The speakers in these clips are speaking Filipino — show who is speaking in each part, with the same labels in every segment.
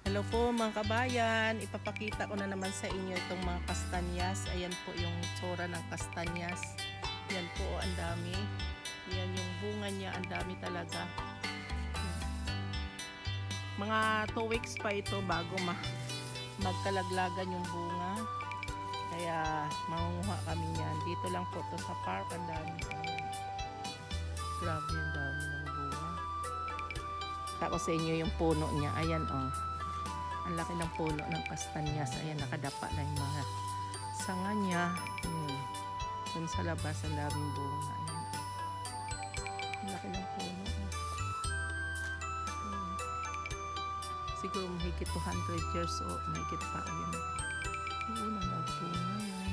Speaker 1: Hello po mga kabayan, ipapakita ko na naman sa inyo itong mga kastanyas. Ayan po yung tsura ng kastanyas. Yan po, ang dami. Yan yung bunga niya, ang dami talaga. Mga 2 weeks pa ito bago magkalaglagan yung bunga. Kaya mangunguha kami yan. Dito lang po to sa park, ang dami. Grabe yung dami ng bunga. Tapos sa inyo yung puno niya, ayan oh. Ang laki ng puno ng kastanyas. Ayan, nakadapa na yung mga sanga niya. Dun sa labas, ang daming bunga. Ayan. Ang laki ng puno. Siguro mahigit 200 years old. Mahigit pa. Ayan. Yung unang bunga yan.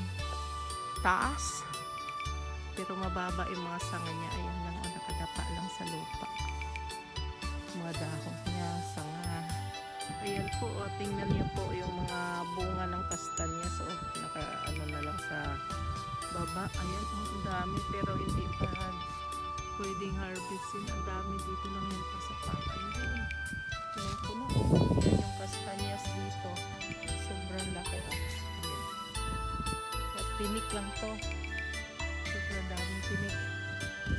Speaker 1: Taas. Pero mababa yung mga sanga niya. Ayan lang. O, nakadapa lang sa lupa. Mga dahon niya, sanga. Ayan po, o, tingnan niyo po yung mga bunga ng kastanya. So, naka-ano na lang sa baba. Ayan, ang dami pero hindi pa pwedeng harvestin. Ang dami dito lang yan pa sa park. Ayan, puno. Ayan yung kastanyas dito. Sobrang laki. Ayan. At tinik lang to. Sobrang daming tinik.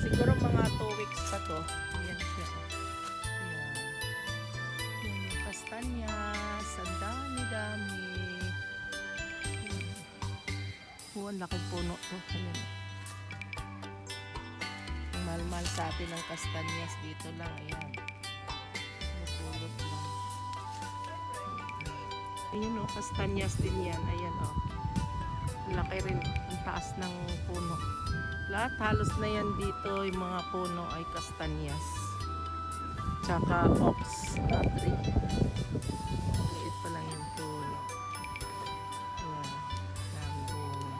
Speaker 1: Siguro mga 2 weeks pa to. Ayan siya. Kastanyas, ang dami-dami. Ang laking puno to. Ayan. Mahal-mahal sa atin ang kastanyas dito lang. Ayan. Pulot lang. Ayan o, kastanyas din yan. Ayan o. Laki rin. Ang taas ng puno. Lahat halos na yan dito. Yung mga puno ay kastanyas. Tsaka oaks na tree. Maliit pa lang yung puno. Ayan. Dami bunga.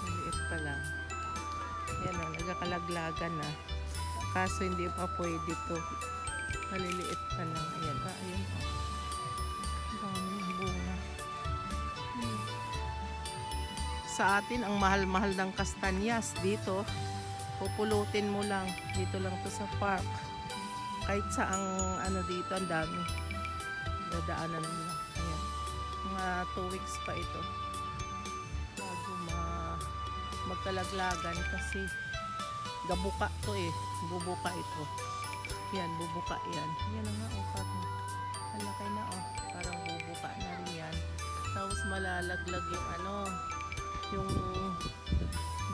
Speaker 1: Maliit pa lang. Ayan o, nagkakalaglagan na. Kaso hindi pa pwede to. Maliliit pa lang. Ayan. Ayan o. Daming bunga. Sa atin, ang mahal-mahal ng kastanyas dito. Pupulutin mo lang. Dito lang to sa park. Kahit saang ano dito, ang dami. Dadaanan mo lang. Ayan. Mga 2 weeks pa ito. Bago magkalaglagan kasi gabuka to eh. Bubuka ito. Yan, bubuka yan. Yan na nga oh. Parang malaki na oh. Parang bubuka na rin yan. Tapos malalaglag yung ano, yung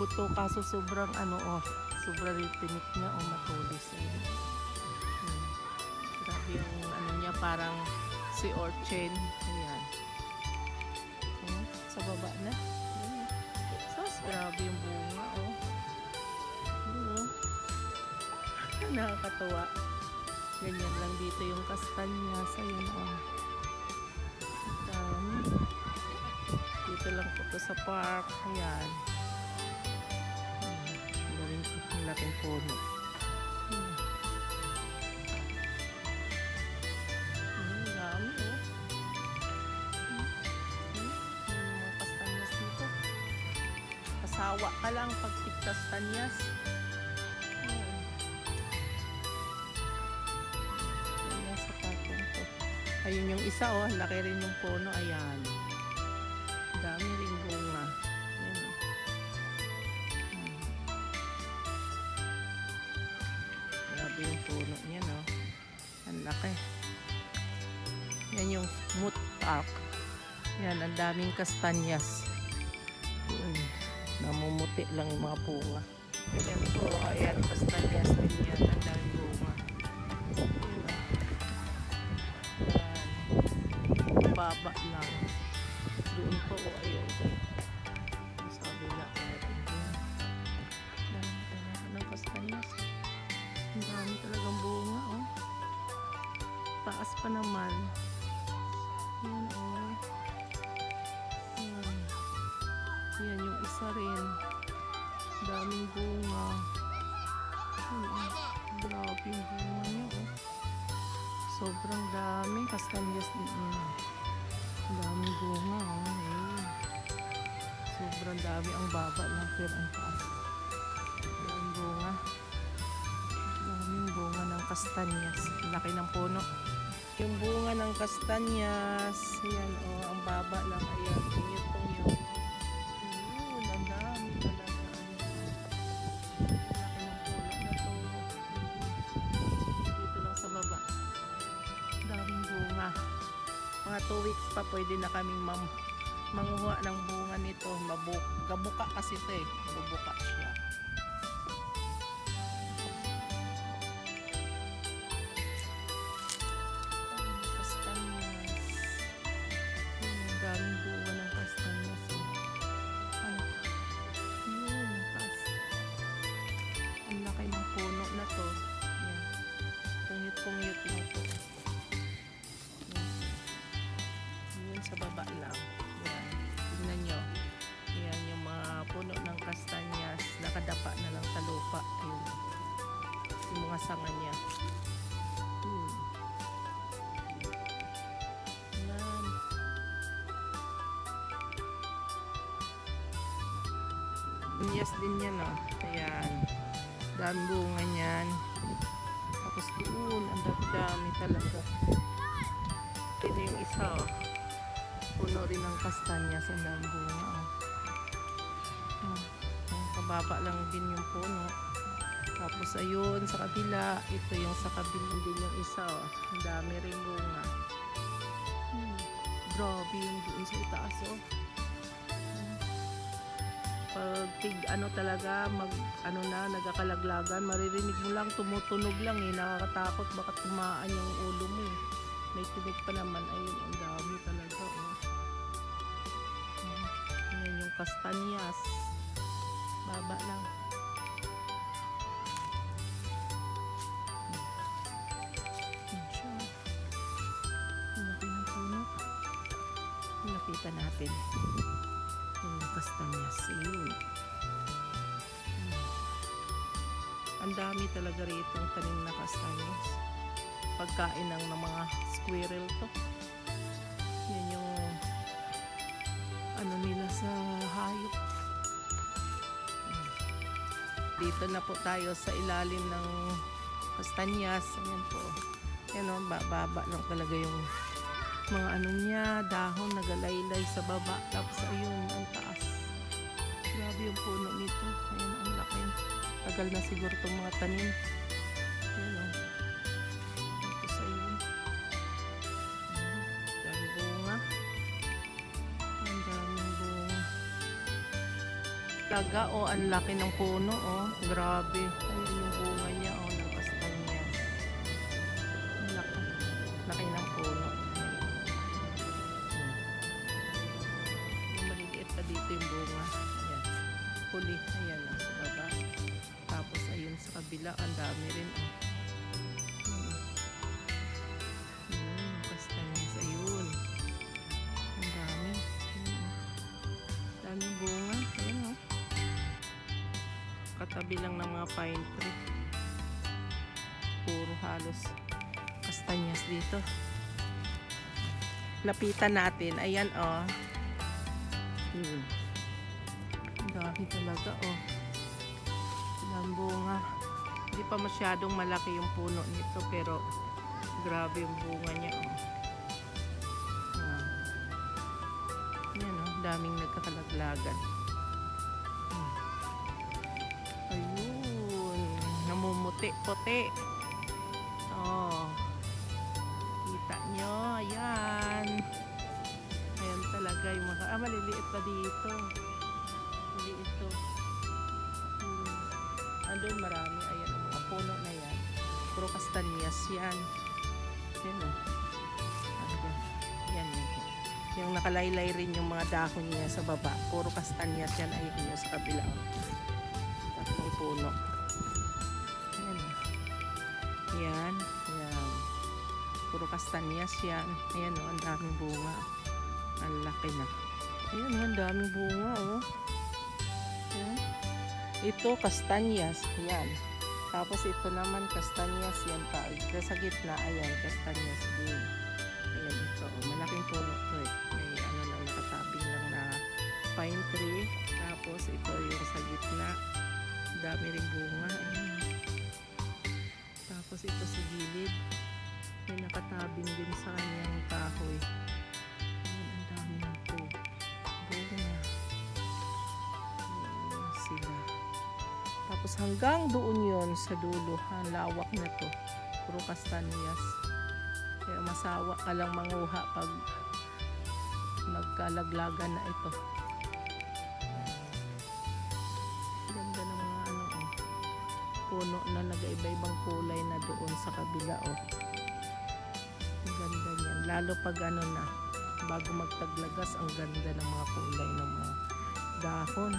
Speaker 1: buto, kaso sobrang ano oh, sobrang tinik niya oh, matulis. Ayan. Grabe yung ano niya, parang si urchin. Ayan. Ayan. Sa baba na. Ayan. Sos, grabe yung bunga oh. Ayan. Nakakatawa. Ganyan lang dito yung kastanyas. Ayan oh. Dito lang po to sa park. Ayan. Ang laking puno. Ang dami oh. Mga kastanyas dito. Kasawa ka lang pag kastanyas. Ayan sa patong to. Ayun yung isa oh. Laki rin yung puno. Ayan. Dami ring bunga. Ayan oh. Grabe yung puno niya, no? Ang laki. Yan yung moot park. Yan, ang daming kastanyas. Namumuti lang yung mga bunga. Yan po, ayan, kastanyas din yan. Ang daming bunga. Yan. Baba lang. Doon po, ayun. Sabi na, ng kastanyas. Ang dami talagang bunga, oh. Taas pa naman. Yan, oh. Yan. Yan yung isa rin. Daming bunga. Yan, oh. Grabe yung bunga niya, oh. Sobrang dami. Kastanyas din. Ang daming bunga, oh. Ayun. Sobrang dami. Ang baba lang, pero ang taas. Daming bunga. kastanyas. Laki ng puno. Yung bunga ng kastanyas. Yan o, ang baba lang. Ayan, tungyot-tungyot. Ayun, ang dami talaga. Laki ng puno na to. Dito lang sa baba. Daming bunga. Mga 2 weeks pa pwede na kaming manguha ng bunga nito. Gabuka kasi ito eh. Bubuka siya. Pungyot lang po. Yun sa baba lang. Yan. Tignan nyo. Yan yung mga puno ng kastanyas. Nakadapa na lang sa lupa. Yun. Yung mga sanga niya. Yan. Kanyas din yan o. Ayan. Dami bunga niyan. Tapos doon, ang dami talaga. Ito yung isa, oh. Puno rin ng kastanyas, ang dami bunga, oh. Kababa lang din yung puno. Tapos ayun, sa kabila, ito yung sa kabila din yung isa, oh. Ang dami rin bunga. Grabe yung doon sa itaas, oh. Pag ano talaga nagkakalaglagan, maririnig mo lang, tumutunog lang eh, nakakatakot, baka tumaan yung ulo mo eh. May tinig pa naman, ayun, ang dami talaga oh. Ayan yung kastanyas, baba lang. Ayan siya, ang laki ng puno. Nakita natin yung kastanyas, ayun. Ang dami talaga rito ang tanim na kastanyas. Pagkain ng mga squirrel to. Yan yung ano nila sa hayop. Dito na po tayo sa ilalim ng kastanyas. Ayan po. Yan o, bababa lang talaga yung mga ano niya, dahon nagalaylay sa baba. Tapos ayun, ang taas. Grabe yung puno nito. Ayun, ang laki. Tagal na siguro itong mga tanim. Ayun o. Tapos ayun. Dami bunga. Ang daming bunga. Taga o, ang laki ng puno o. Grabe. Ayun yung bunga niya o, ng kastanyas. Ang laki. Laki ng puno. Dito yung bunga. Ayan. Huli. Ayan lang sa baba. Tapos ayun sa kabila. Ang dami rin. Kastanyas. Ayun. Ang dami. Daming bunga. Ayan o. Katabi lang ng mga pine tree. Puro halos kastanyas dito. Lapitan natin. Ayan o. Ang dami talaga oh. Ilang bunga. Hindi pa masyadong malaki yung puno nito pero grabe yung bunga niya oh. Yan oh, daming nagkakalaglagan. Ayun, namumuti-puti. Oh. Kita nyo, ayan. Ayan talaga yung mga, maliliit pa dito. Maliliit to. Andun marami, ayan ang mga puno na yan. Puro kastanyas yan. Yan o. Yan yun. Yung nakalaylay rin yung mga dahon niya sa baba. Puro kastanyas yan, ayun yun sa kabila. Tatlong puno. Ayan o. Yan. Yan. Puro kastanyas yan. Ayan o, ang daming bunga. Ang laki na. Ayan, ang daming bunga, oh. Ayan. Ito, kastanyas. Yan. Tapos ito naman, kastanyas. Yan pa. Sa gitna, ayan, kastanyas din. Ayan, ito. Oh. Malaking puno to eh. May ano lang, nakatabing lang na pine tree. Tapos ito yung sa gitna. Dami rin bunga. Ayan. Tapos Tapos ito sa gilid, may nakatabing din sa kanyang kahoy. Ayan, ang dami ng bunga. Ayan sila. Tapos hanggang doon yon sa dulo, ang lawak na to, puro kastanyas. Kaya masawa ka lang manguha pag nagkalaglagan na ito. Ganda ng mga ano, puno na nag-iba-ibang kulay na doon sa kabila. Ang ganda niyan. Lalo pag ano na, bago magtaglagas, ang ganda ng mga kulay ng mga dahon.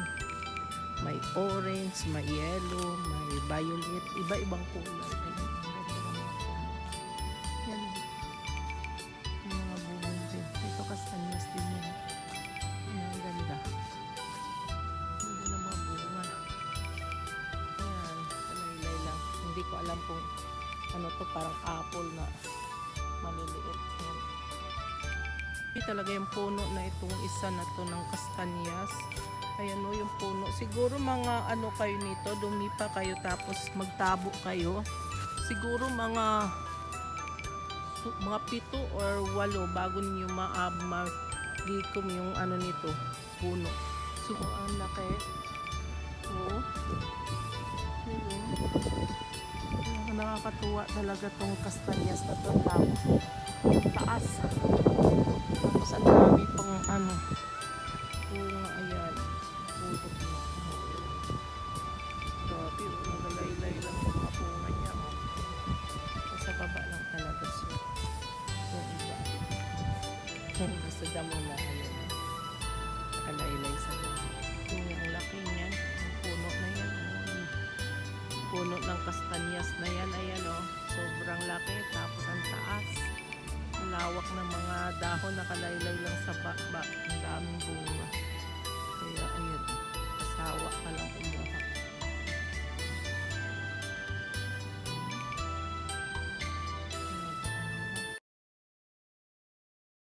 Speaker 1: May orange, may yellow, may violet, iba-ibang kulay. Ayun, ang ganda ng mga puno. Yan. Yung mga bunga din. Ito kastanyas din yan. Yan, ang ganda. Ang ganda ng mga bunga. Ayan, kalaylay lang. Hindi ko alam kung ano to, parang apple na maliliit. Yan. Hindi talaga yung puno na itong isa na to ng kastanyas. Ayan o yung puno. Siguro mga ano kayo nito, dumipa kayo tapos magtabo kayo. Siguro mga 7 or 8 bago ninyo ma-likom yung ano nito, puno. So, ang laki. Oo. Nakakatuwa talaga tong kastanyas na to. Taas. Tapos ang dami pang ano. Bunga, ayan. Pulot na. Grabe, nagalaylay lang yung mga bunga niya. Sa baba lang talaga siya. Yung iba. Nasa damo na. Ayan. Nakalaylay sa damo. Yung laki niyan. Yung puno na yan. Puno ng kastanyas na yan. Ayan o. Sobrang laki. Tapos ang taas. Ang lawak ng mga dahon nakalaylay lang sa